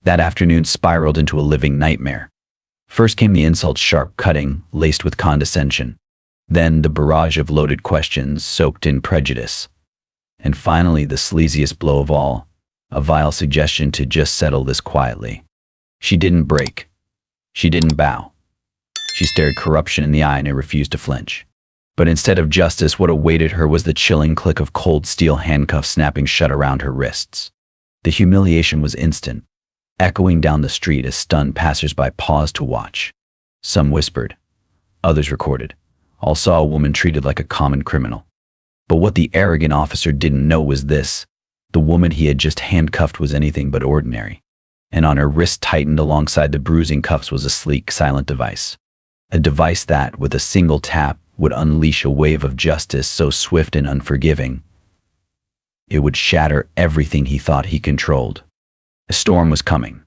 That afternoon spiraled into a living nightmare. First came the insults, sharp, cutting, laced with condescension. Then the barrage of loaded questions soaked in prejudice. And finally, the sleaziest blow of all, a vile suggestion to just settle this quietly. She didn't break. She didn't bow. She stared corruption in the eye and it refused to flinch. But instead of justice, what awaited her was the chilling click of cold steel handcuffs snapping shut around her wrists. The humiliation was instant, echoing down the street as stunned passersby paused to watch. Some whispered, others recorded. All saw a woman treated like a common criminal. But what the arrogant officer didn't know was this: the woman he had just handcuffed was anything but ordinary. And on her wrist, tightened alongside the bruising cuffs, was a sleek, silent device. A device that, with a single tap, would unleash a wave of justice so swift and unforgiving, it would shatter everything he thought he controlled. A storm was coming,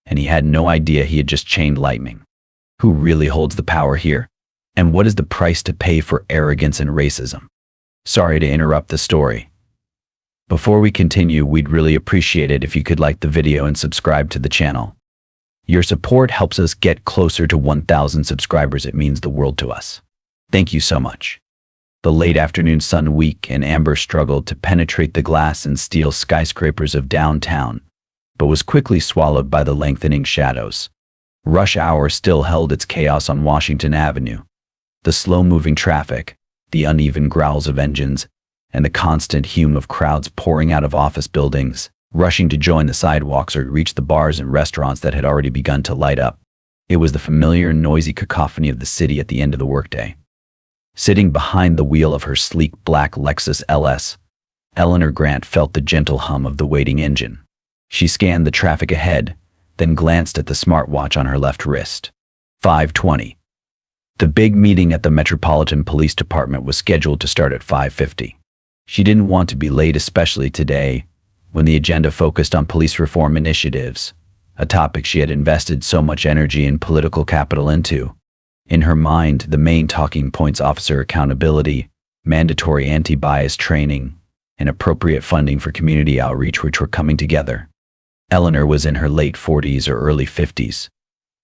and he had no idea he had just chained lightning. Who really holds the power here? And what is the price to pay for arrogance and racism? Sorry to interrupt the story. Before we continue, we'd really appreciate it if you could like the video and subscribe to the channel. Your support helps us get closer to 1,000 subscribers. It means the world to us. Thank you so much. The late afternoon sun, weak and amber, struggled to penetrate the glass and steel skyscrapers of downtown, but was quickly swallowed by the lengthening shadows. Rush hour still held its chaos on Washington Avenue. The slow-moving traffic, the uneven growls of engines, and the constant hum of crowds pouring out of office buildings, rushing to join the sidewalks or reach the bars and restaurants that had already begun to light up. It was the familiar, noisy cacophony of the city at the end of the workday. Sitting behind the wheel of her sleek black Lexus LS, Eleanor Grant felt the gentle hum of the waiting engine. She scanned the traffic ahead, then glanced at the smartwatch on her left wrist. 5:20. The big meeting at the Metropolitan Police Department was scheduled to start at 5:50. She didn't want to be late, especially today, when the agenda focused on police reform initiatives, a topic she had invested so much energy and political capital into. In her mind, the main talking points: officer accountability, mandatory anti-bias training, and appropriate funding for community outreach, which were coming together. Eleanor was in her late 40s or early 50s,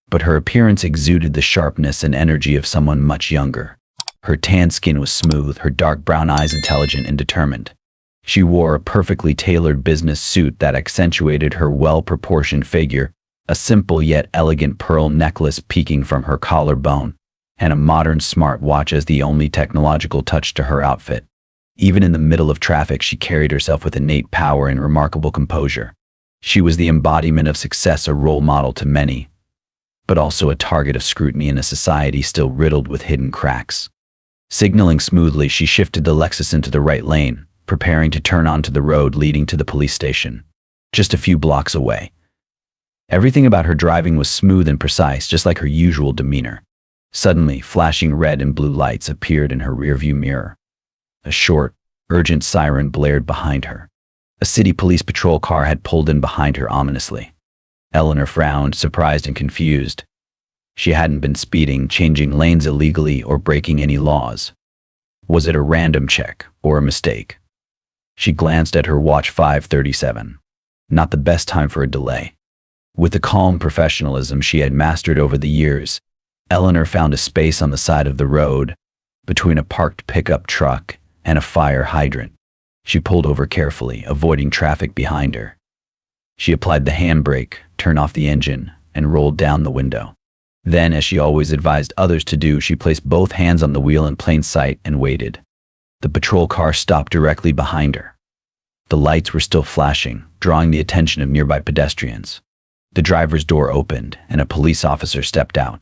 but her appearance exuded the sharpness and energy of someone much younger. Her tan skin was smooth, her dark brown eyes intelligent and determined. She wore a perfectly tailored business suit that accentuated her well-proportioned figure, a simple yet elegant pearl necklace peeking from her collarbone, and a modern smartwatch as the only technological touch to her outfit. Even in the middle of traffic, she carried herself with innate power and remarkable composure. She was the embodiment of success, a role model to many, but also a target of scrutiny in a society still riddled with hidden cracks. Signaling smoothly, she shifted the Lexus into the right lane, preparing to turn onto the road leading to the police station, just a few blocks away. Everything about her driving was smooth and precise, just like her usual demeanor. Suddenly, flashing red and blue lights appeared in her rearview mirror. A short, urgent siren blared behind her. A city police patrol car had pulled in behind her ominously. Eleanor frowned, surprised and confused. She hadn't been speeding, changing lanes illegally, or breaking any laws. Was it a random check or a mistake? She glanced at her watch. 5:37. Not the best time for a delay. With the calm professionalism she had mastered over the years, Eleanor found a space on the side of the road, between a parked pickup truck and a fire hydrant. She pulled over carefully, avoiding traffic behind her. She applied the handbrake, turned off the engine, and rolled down the window. Then, as she always advised others to do, she placed both hands on the wheel in plain sight and waited. The patrol car stopped directly behind her. The lights were still flashing, drawing the attention of nearby pedestrians. The driver's door opened, and a police officer stepped out.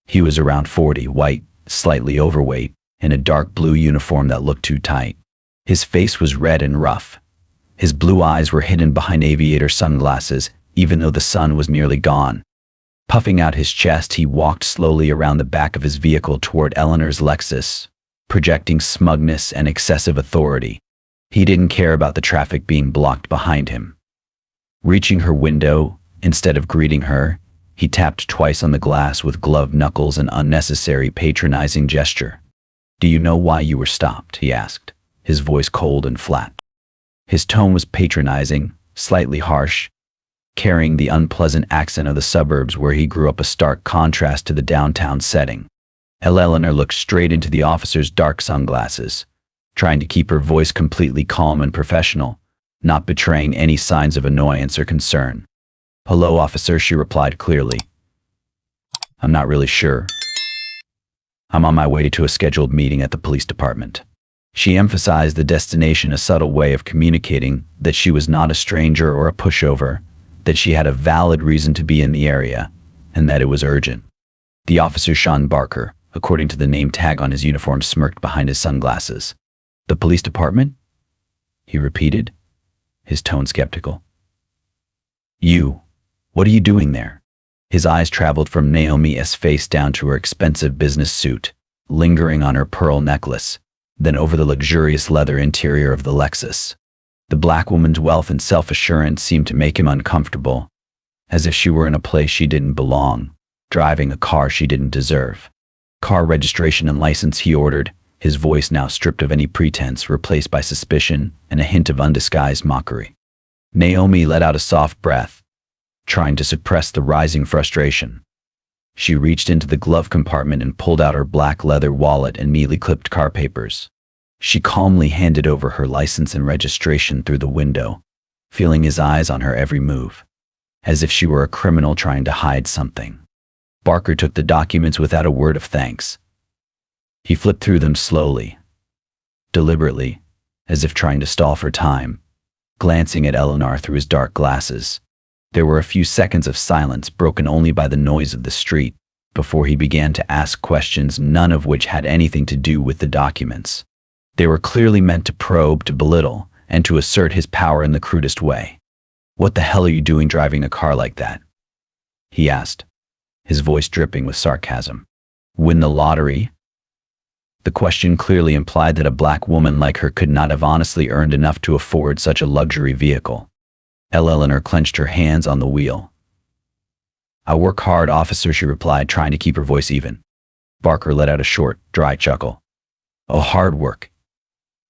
He was around 40, white, slightly overweight, in a dark blue uniform that looked too tight. His face was red and rough. His blue eyes were hidden behind aviator sunglasses, even though the sun was nearly gone. Puffing out his chest, he walked slowly around the back of his vehicle toward Eleanor's Lexus, projecting smugness and excessive authority. He didn't care about the traffic being blocked behind him. Reaching her window, instead of greeting her, he tapped twice on the glass with gloved knuckles, an unnecessary patronizing gesture. "Do you know why you were stopped?" he asked, his voice cold and flat. His tone was patronizing, slightly harsh, carrying the unpleasant accent of the suburbs where he grew up, a stark contrast to the downtown setting. Eleanor looked straight into the officer's dark sunglasses, trying to keep her voice completely calm and professional, not betraying any signs of annoyance or concern. "Hello, officer," she replied clearly. "I'm not really sure. I'm on my way to a scheduled meeting at the police department." She emphasized the destination, a subtle way of communicating that she was not a stranger or a pushover, that she had a valid reason to be in the area, and that it was urgent. The officer, Sean Barker, according to the name tag on his uniform, smirked behind his sunglasses. "The police department?" he repeated, his tone skeptical. "You, what are you doing there?" His eyes traveled from Naomi's face down to her expensive business suit, lingering on her pearl necklace, then over the luxurious leather interior of the Lexus. The black woman's wealth and self-assurance seemed to make him uncomfortable, as if she were in a place she didn't belong, driving a car she didn't deserve. "Car registration and license," he ordered, his voice now stripped of any pretense, replaced by suspicion and a hint of undisguised mockery. Naomi let out a soft breath, trying to suppress the rising frustration. She reached into the glove compartment and pulled out her black leather wallet and neatly clipped car papers. She calmly handed over her license and registration through the window, feeling his eyes on her every move, as if she were a criminal trying to hide something. Barker took the documents without a word of thanks. He flipped through them slowly, deliberately, as if trying to stall for time, glancing at Eleanor through his dark glasses. There were a few seconds of silence, broken only by the noise of the street, before he began to ask questions, none of which had anything to do with the documents. They were clearly meant to probe, to belittle, and to assert his power in the crudest way. "What the hell are you doing driving a car like that?" he asked, his voice dripping with sarcasm. "Win the lottery?" The question clearly implied that a black woman like her could not have honestly earned enough to afford such a luxury vehicle. Eleanor clenched her hands on the wheel. "I work hard, officer," she replied, trying to keep her voice even. Barker let out a short, dry chuckle. "Oh, hard work."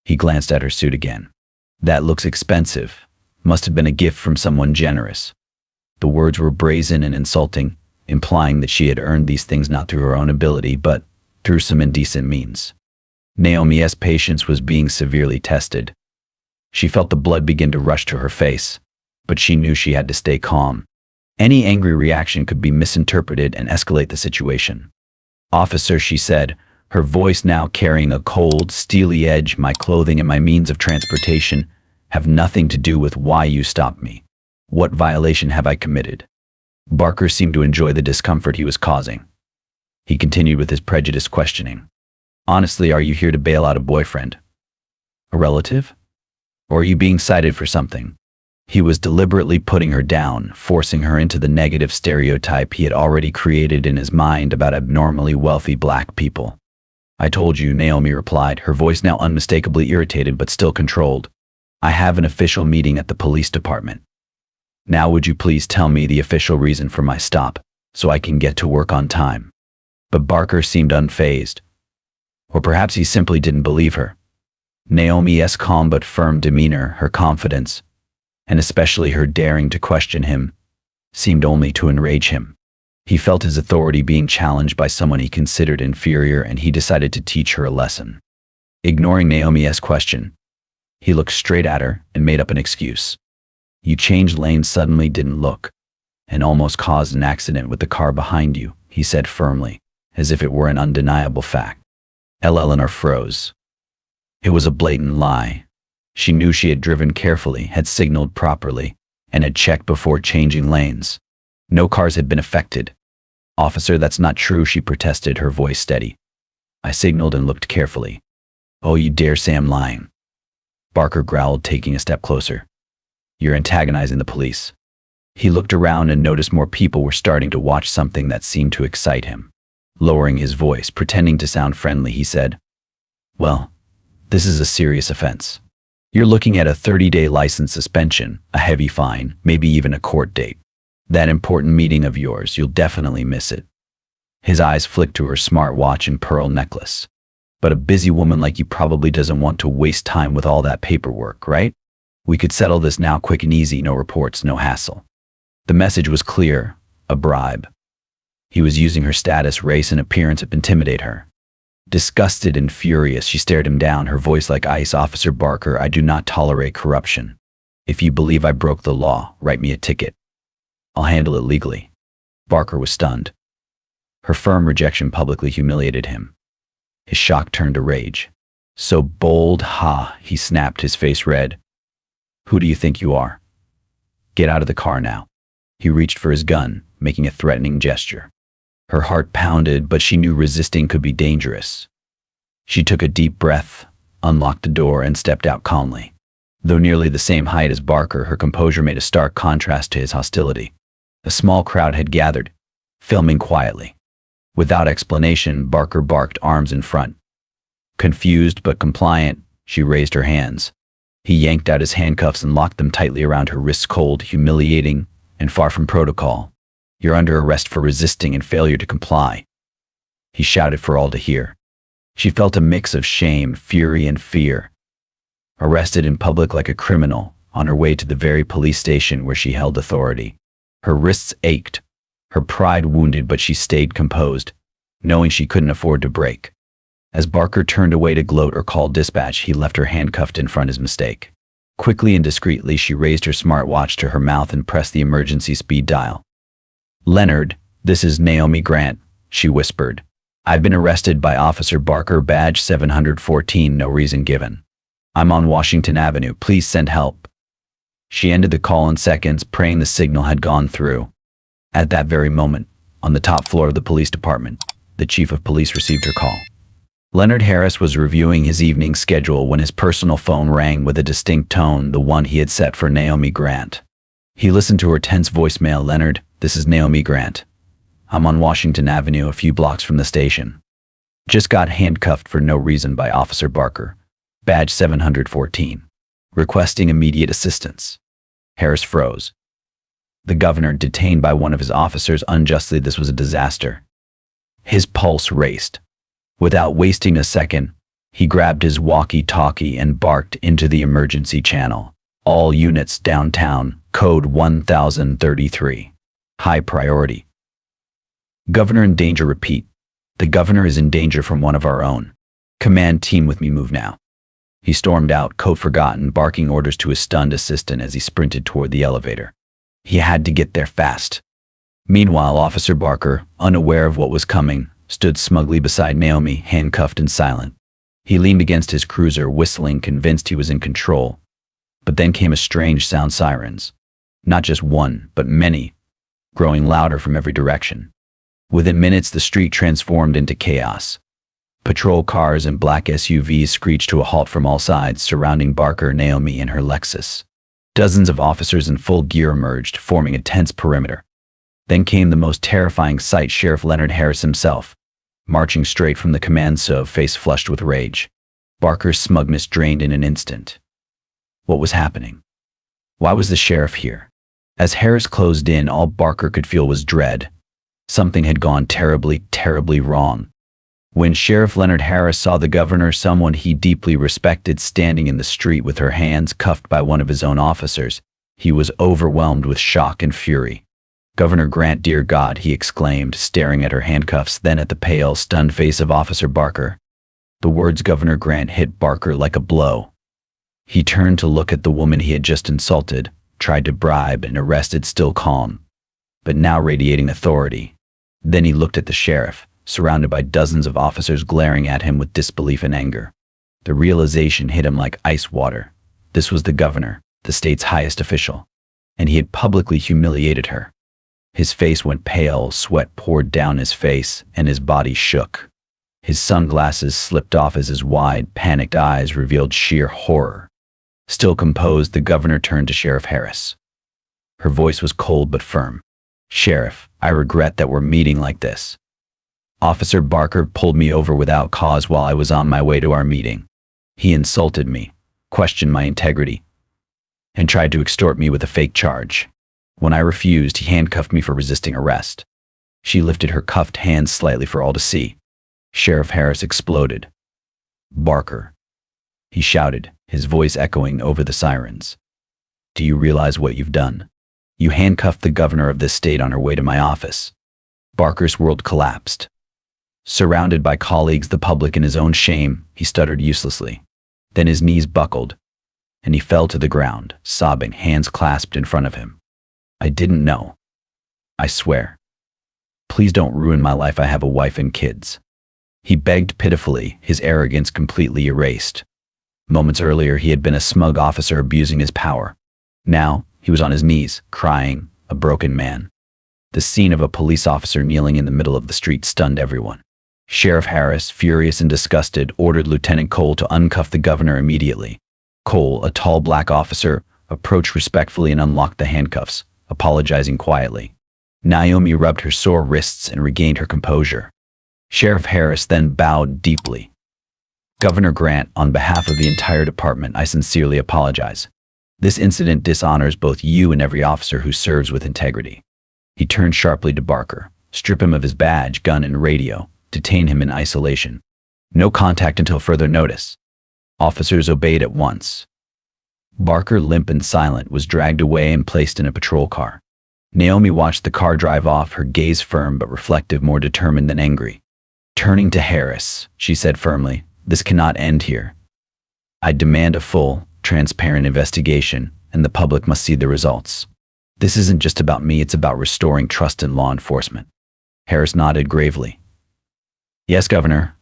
He glanced at her suit again. "That looks expensive. Must have been a gift from someone generous." The words were brazen and insulting, implying that she had earned these things not through her own ability, but through some indecent means. Naomi's patience was being severely tested. She felt the blood begin to rush to her face, but she knew she had to stay calm. Any angry reaction could be misinterpreted and escalate the situation. "Officer," she said, her voice now carrying a cold, steely edge, "my clothing and my means of transportation have nothing to do with why you stopped me. What violation have I committed?" Barker seemed to enjoy the discomfort he was causing. He continued with his prejudiced questioning. "Honestly, are you here to bail out a boyfriend? A relative? Or are you being cited for something?" He was deliberately putting her down, forcing her into the negative stereotype he had already created in his mind about abnormally wealthy black people. "I told you," Naomi replied, her voice now unmistakably irritated but still controlled. "I have an official meeting at the police department. Now would you please tell me the official reason for my stop, so I can get to work on time?" But Barker seemed unfazed. Or perhaps he simply didn't believe her. Naomi's calm but firm demeanor, her confidence, and especially her daring to question him, seemed only to enrage him. He felt his authority being challenged by someone he considered inferior, and he decided to teach her a lesson. Ignoring Naomi's question, he looked straight at her and made up an excuse. "You changed lanes suddenly, didn't look, and almost caused an accident with the car behind you," he said firmly, as if it were an undeniable fact. Eleanor froze. It was a blatant lie. She knew she had driven carefully, had signaled properly, and had checked before changing lanes. No cars had been affected. "Officer, that's not true," she protested, her voice steady. "I signaled and looked carefully." "Oh, you dare say I'm lying?" Barker growled, taking a step closer. "You're antagonizing the police." He looked around and noticed more people were starting to watch something that seemed to excite him. Lowering his voice, pretending to sound friendly, he said, "Well, this is a serious offense. You're looking at a 30-day license suspension, a heavy fine, maybe even a court date. That important meeting of yours, you'll definitely miss it." His eyes flicked to her smartwatch and pearl necklace. "But a busy woman like you probably doesn't want to waste time with all that paperwork, right? We could settle this now, quick and easy, no reports, no hassle." The message was clear: a bribe. He was using her status, race, and appearance to intimidate her. Disgusted and furious, she stared him down, her voice like ice. "Officer Barker, I do not tolerate corruption. If you believe I broke the law, write me a ticket. I'll handle it legally." Barker was stunned. Her firm rejection publicly humiliated him. His shock turned to rage. "So bold, ha," he snapped, his face red. "Who do you think you are? Get out of the car now." He reached for his gun, making a threatening gesture. Her heart pounded, but she knew resisting could be dangerous. She took a deep breath, unlocked the door, and stepped out calmly. Though nearly the same height as Barker, her composure made a stark contrast to his hostility. A small crowd had gathered, filming quietly. Without explanation, Barker barked, arms in front. Confused but compliant, she raised her hands. He yanked out his handcuffs and locked them tightly around her wrists, cold, humiliating, and far from protocol. "You're under arrest for resisting and failure to comply," he shouted for all to hear. She felt a mix of shame, fury, and fear. Arrested in public like a criminal, on her way to the very police station where she held authority. Her wrists ached, her pride wounded, but she stayed composed, knowing she couldn't afford to break. As Barker turned away to gloat or call dispatch, he left her handcuffed in front of his mistake. Quickly and discreetly, she raised her smartwatch to her mouth and pressed the emergency speed dial. "Leonard, this is Naomi Grant," she whispered. "I've been arrested by Officer Barker, badge 714, no reason given. I'm on Washington Avenue. Please send help." She ended the call in seconds, praying the signal had gone through. At that very moment, on the top floor of the police department, the chief of police received her call. Leonard Harris was reviewing his evening schedule when his personal phone rang with a distinct tone, the one he had set for Naomi Grant. He listened to her tense voicemail. "Leonard, this is Naomi Grant. I'm on Washington Avenue, a few blocks from the station. Just got handcuffed for no reason by Officer Barker, badge 714, requesting immediate assistance." Harris froze. The governor detained by one of his officers unjustly. This was a disaster. His pulse raced. Without wasting a second, he grabbed his walkie-talkie and barked into the emergency channel. "All units downtown, code 1033. High priority. Governor in danger. Repeat. The governor is in danger from one of our own. Command team with me, move now." He stormed out, code forgotten, barking orders to his stunned assistant as he sprinted toward the elevator. He had to get there fast. Meanwhile, Officer Barker, unaware of what was coming, stood smugly beside Naomi, handcuffed and silent. He leaned against his cruiser, whistling, convinced he was in control. But then came a strange sound: sirens. Not just one, but many, growing louder from every direction. Within minutes, the street transformed into chaos. Patrol cars and black SUVs screeched to a halt from all sides, surrounding Barker, Naomi, and her Lexus. Dozens of officers in full gear emerged, forming a tense perimeter. Then came the most terrifying sight: Sheriff Leonard Harris himself, marching straight from the command stove, face flushed with rage. Barker's smugness drained in an instant. What was happening? Why was the sheriff here? As Harris closed in, all Barker could feel was dread. Something had gone terribly, terribly wrong. When Sheriff Leonard Harris saw the governor, someone he deeply respected, standing in the street with her hands cuffed by one of his own officers, he was overwhelmed with shock and fury. "Governor Grant, dear God," he exclaimed, staring at her handcuffs, then at the pale, stunned face of Officer Barker. The words Governor Grant hit Barker like a blow. He turned to look at the woman he had just insulted, tried to bribe, and arrested, still calm, but now radiating authority. Then he looked at the sheriff, surrounded by dozens of officers glaring at him with disbelief and anger. The realization hit him like ice water. This was the governor, the state's highest official, and he had publicly humiliated her. His face went pale, sweat poured down his face, and his body shook. His sunglasses slipped off as his wide, panicked eyes revealed sheer horror. Still composed, the governor turned to Sheriff Harris. Her voice was cold but firm. "Sheriff, I regret that we're meeting like this. Officer Barker pulled me over without cause while I was on my way to our meeting. He insulted me, questioned my integrity, and tried to extort me with a fake charge. When I refused, he handcuffed me for resisting arrest." She lifted her cuffed hands slightly for all to see. Sheriff Harris exploded. "Barker," he shouted, his voice echoing over the sirens. "Do you realize what you've done? You handcuffed the governor of this state on her way to my office. Barker's world collapsed. Surrounded by colleagues, the public, and his own shame, he stuttered uselessly. Then his knees buckled, and he fell to the ground, sobbing, hands clasped in front of him. I didn't know. I swear. Please don't ruin my life. I have a wife and kids. He begged pitifully, his arrogance completely erased. Moments earlier, he had been a smug officer abusing his power. Now, he was on his knees, crying, a broken man. The scene of a police officer kneeling in the middle of the street stunned everyone. Sheriff Harris, furious and disgusted, ordered Lieutenant Cole to uncuff the governor immediately. Cole, a tall black officer, approached respectfully and unlocked the handcuffs, apologizing quietly. Naomi rubbed her sore wrists and regained her composure. Sheriff Harris then bowed deeply. Governor Grant, on behalf of the entire department, I sincerely apologize. This incident dishonors both you and every officer who serves with integrity. He turned sharply to Barker, strip him of his badge, gun, and radio, detain him in isolation. No contact until further notice. Officers obeyed at once. Barker, limp and silent, was dragged away and placed in a patrol car. Naomi watched the car drive off, her gaze firm but reflective, more determined than angry. Turning to Harris, she said firmly, "This cannot end here. I demand a full, transparent investigation, and the public must see the results. This isn't just about me, it's about restoring trust in law enforcement." Harris nodded gravely. "Yes, Governor.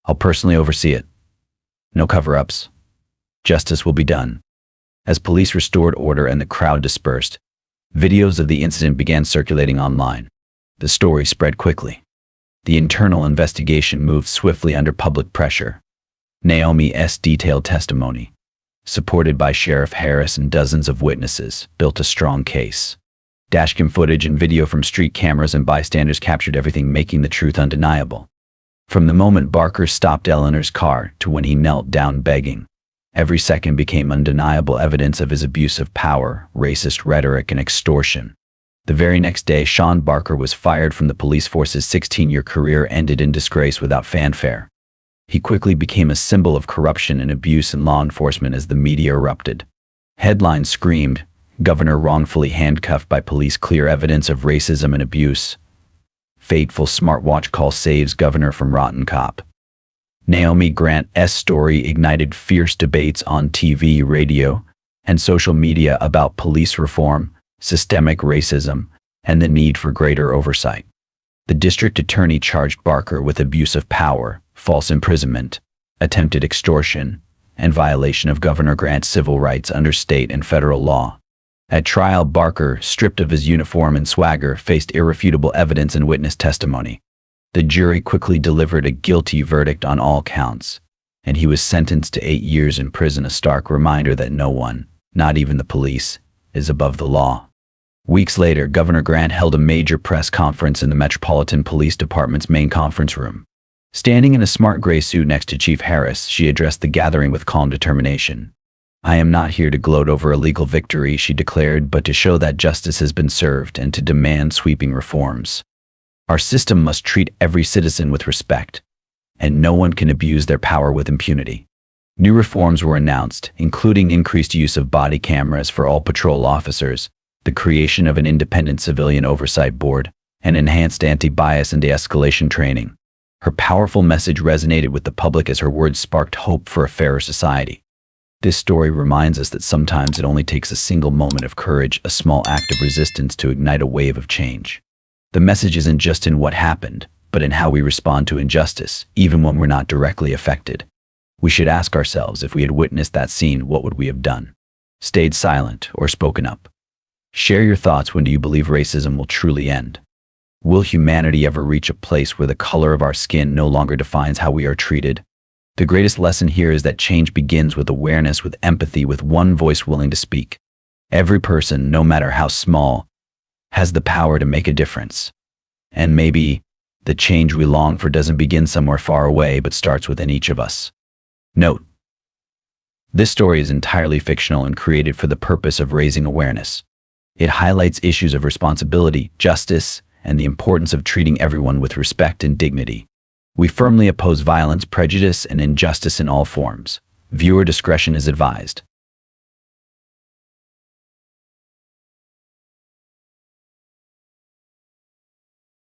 I'll personally oversee it. No cover-ups. Justice will be done." As police restored order and the crowd dispersed, videos of the incident began circulating online. The story spread quickly. The internal investigation moved swiftly under public pressure. Naomi's detailed testimony, supported by Sheriff Harris and dozens of witnesses, built a strong case. Dashcam footage and video from street cameras and bystanders captured everything, making the truth undeniable. From the moment Barker stopped Eleanor's car to when he knelt down begging, every second became undeniable evidence of his abuse of power, racist rhetoric, and extortion. The very next day, Sean Barker was fired from the police force. His 16-year career ended in disgrace without fanfare. He quickly became a symbol of corruption and abuse in law enforcement as the media erupted. Headlines screamed, "Governor wrongfully handcuffed by police, clear evidence of racism and abuse." Fateful smartwatch call saves governor from rotten cop. Naomi Grant's story ignited fierce debates on TV, radio, and social media about police reform, systemic racism, and the need for greater oversight. The district attorney charged Barker with abuse of power, false imprisonment, attempted extortion, and violation of Governor Grant's civil rights under state and federal law. At trial, Barker, stripped of his uniform and swagger, faced irrefutable evidence and witness testimony. The jury quickly delivered a guilty verdict on all counts, and he was sentenced to 8 years in prison, a stark reminder that no one, not even the police, is above the law. Weeks later, Governor Grant held a major press conference in the Metropolitan Police Department's main conference room. Standing in a smart gray suit next to Chief Harris, she addressed the gathering with calm determination. "I am not here to gloat over a legal victory," she declared, "but to show that justice has been served and to demand sweeping reforms. Our system must treat every citizen with respect, and no one can abuse their power with impunity." New reforms were announced, including increased use of body cameras for all patrol officers, the creation of an independent civilian oversight board, and enhanced anti-bias and de-escalation training. Her powerful message resonated with the public as her words sparked hope for a fairer society. This story reminds us that sometimes it only takes a single moment of courage, a small act of resistance, to ignite a wave of change. The message isn't just in what happened, but in how we respond to injustice, even when we're not directly affected. We should ask ourselves, if we had witnessed that scene, what would we have done? Stayed silent or spoken up? Share your thoughts. When do you believe racism will truly end? Will humanity ever reach a place where the color of our skin no longer defines how we are treated? The greatest lesson here is that change begins with awareness, with empathy, with one voice willing to speak. Every person, no matter how small, has the power to make a difference. And maybe the change we long for doesn't begin somewhere far away, but starts within each of us. Note: this story is entirely fictional and created for the purpose of raising awareness. It highlights issues of responsibility, justice, and the importance of treating everyone with respect and dignity. We firmly oppose violence, prejudice, and injustice in all forms. Viewer discretion is advised.